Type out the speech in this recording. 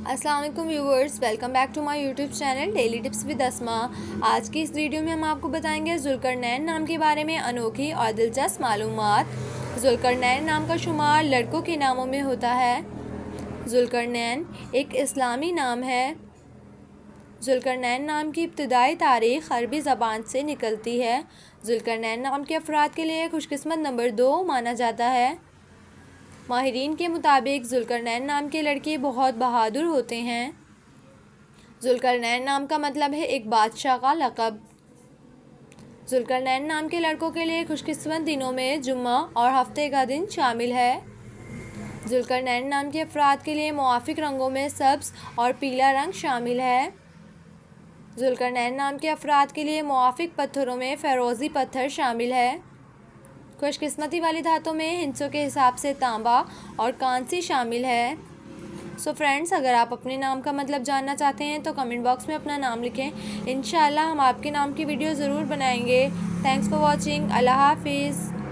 अस्सलाम वालेकुम viewers, welcome back to my YouTube channel daily tips with Asma. आज की इस वीडियो में हम आपको बताएंगे ज़ुल्करनैन नाम के बारे में अनोखी और दिलचस्प मालूमात। ज़ुल्करनैन नाम का शुमार लड़कों के नामों में होता है। ज़ुल्करनैन एक इस्लामी नाम है। ज़ुल्करनैन नाम की इब्तदाई तारीख़ अरबी ज़बान से निकलती है। ज़ुल्करनैन नाम के अफराद के लिए खुशकिस्मत नंबर 2 माना जाता है। माहिरीन के मुताबिक ज़ुल्करनैन नाम के लड़के बहुत बहादुर होते हैं। ज़ुल्करनैन नाम का मतलब है एक बादशाह का लक़ब। ज़ुल्करनैन नाम के लड़कों के लिए खुशकिस्मत दिनों में जुम्मा और हफ्ते का दिन शामिल है। ज़ुल्करनैन नाम के अफराद के लिए मुआफ़िक रंगों में सब्ज़ और पीला रंग शामिल है। ज़ुल्करनैन नाम के अफराद के लिए मुआफ़िक पत्थरों में फ़िरोज़ी पत्थर शामिल है। खुशकिस्मती वाली धातों में हिंसों के हिसाब से तांबा और कांसी शामिल है। सो फ्रेंड्स, अगर आप अपने नाम का मतलब जानना चाहते हैं तो कमेंट बॉक्स में अपना नाम लिखें। इंशाल्लाह हम आपके नाम की वीडियो ज़रूर बनाएंगे। Thanks for watching. अल्लाह हाफिज़।